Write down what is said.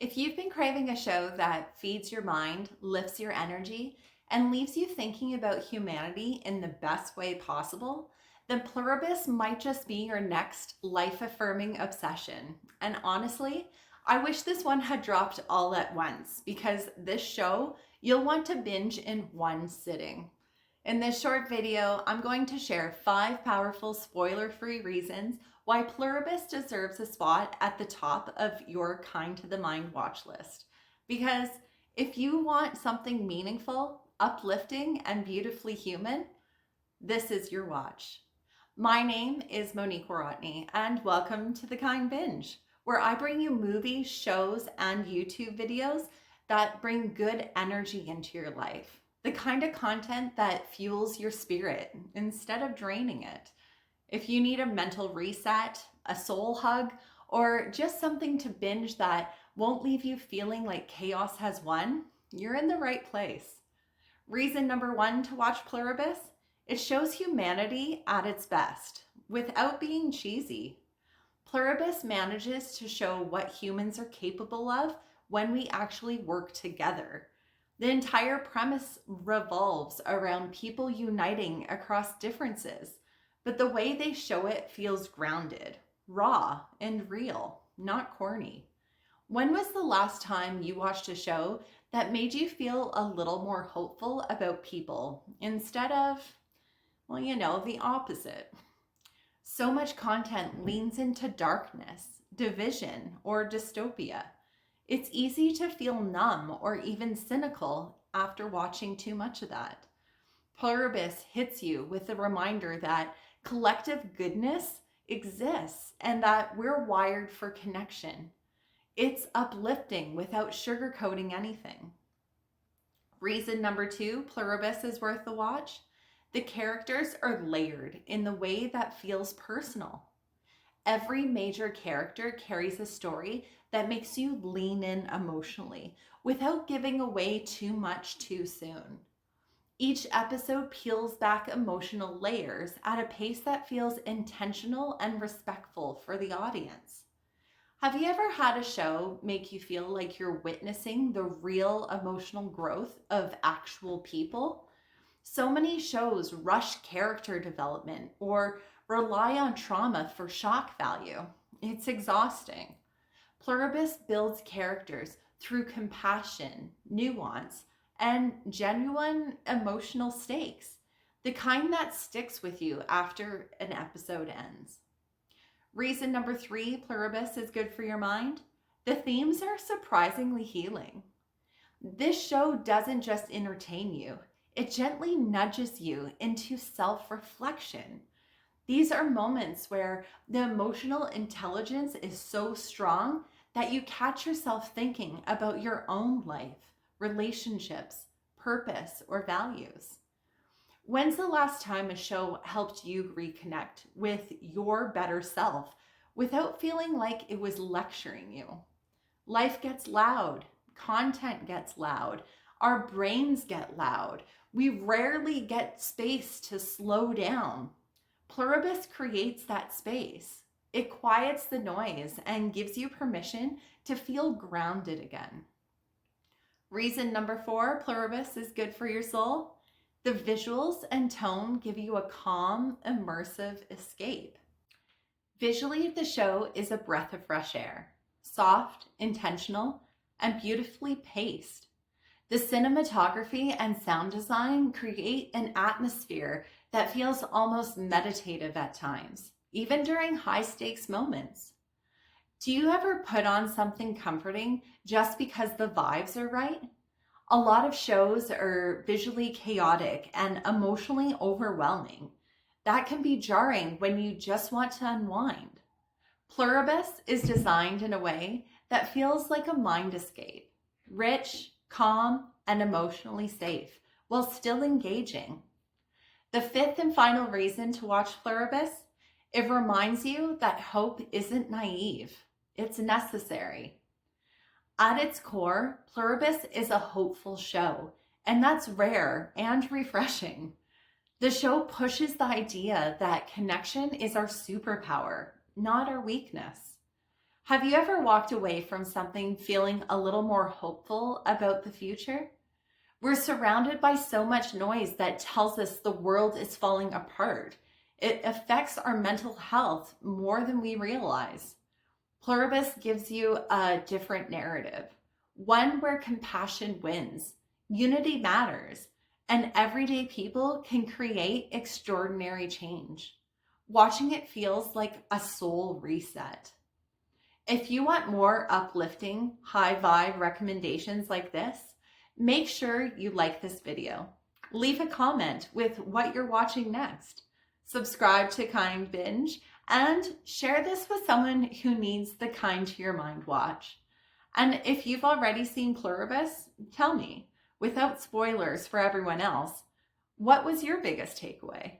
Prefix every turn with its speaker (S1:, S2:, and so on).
S1: If you've been craving a show that feeds your mind, lifts your energy, and leaves you thinking about humanity in the best way possible, then Pluribus might just be your next life affirming obsession. And honestly, I wish this one had dropped all at once because this show you'll want to binge in one sitting. In this short video, I'm going to share 5 powerful spoiler-free reasons why Pluribus deserves a spot at the top of your Kind to the Mind watch list. Because if you want something meaningful, uplifting, and beautifully human, this is your watch. My name is Monique Warotny, and welcome to the Kind Binge, where I bring you movies, shows, and YouTube videos that bring good energy into your life. The kind of content that fuels your spirit instead of draining it. If you need a mental reset, a soul hug, or just something to binge that won't leave you feeling like chaos has won, you're in the right place. Reason number 1 to watch Pluribus: it shows humanity at its best without being cheesy. Pluribus manages to show what humans are capable of when we actually work together. The entire premise revolves around people uniting across differences, but the way they show it feels grounded, raw, and real, not corny. When was the last time you watched a show that made you feel a little more hopeful about people instead of, the opposite? So much content leans into darkness, division, or dystopia. It's easy to feel numb or even cynical after watching too much of that. Pluribus hits you with the reminder that collective goodness exists and that we're wired for connection. It's uplifting without sugarcoating anything. Reason number 2, Pluribus is worth the watch. The characters are layered in the way that feels personal. Every major character carries a story that makes you lean in emotionally without giving away too much too soon. Each episode peels back emotional layers at a pace that feels intentional and respectful for the audience. Have you ever had a show make you feel like you're witnessing the real emotional growth of actual people? So many shows rush character development or rely on trauma for shock value. It's exhausting. Pluribus builds characters through compassion, nuance, and genuine emotional stakes, the kind that sticks with you after an episode ends. Reason number 3, Pluribus is good for your mind. The themes are surprisingly healing. This show doesn't just entertain you, it gently nudges you into self-reflection. These are moments where the emotional intelligence is so strong that you catch yourself thinking about your own life, relationships, purpose, or values. When's the last time a show helped you reconnect with your better self without feeling like it was lecturing you? Life gets loud, content gets loud, our brains get loud. We rarely get space to slow down. Pluribus creates that space. It quiets the noise and gives you permission to feel grounded again. Reason number 4, Pluribus is good for your soul. The visuals and tone give you a calm, immersive escape. Visually, the show is a breath of fresh air, soft, intentional, and beautifully paced. The cinematography and sound design create an atmosphere that feels almost meditative at times, even during high-stakes moments. Do you ever put on something comforting just because the vibes are right? A lot of shows are visually chaotic and emotionally overwhelming. That can be jarring when you just want to unwind. Pluribus is designed in a way that feels like a mind escape, rich, calm, and emotionally safe, while still engaging. The 5th and final reason to watch Pluribus: it reminds you that hope isn't naive, it's necessary. At its core, Pluribus is a hopeful show, and that's rare and refreshing. The show pushes the idea that connection is our superpower, not our weakness. Have you ever walked away from something feeling a little more hopeful about the future? We're surrounded by so much noise that tells us the world is falling apart. It affects our mental health more than we realize. Pluribus gives you a different narrative, one where compassion wins, unity matters, and everyday people can create extraordinary change. Watching it feels like a soul reset. If you want more uplifting, high vibe recommendations like this, make sure you like this video. Leave a comment with what you're watching next. Subscribe to Kind Binge and share this with someone who needs the Kind to Your Mind watch. And if you've already seen Pluribus, tell me, without spoilers for everyone else, what was your biggest takeaway?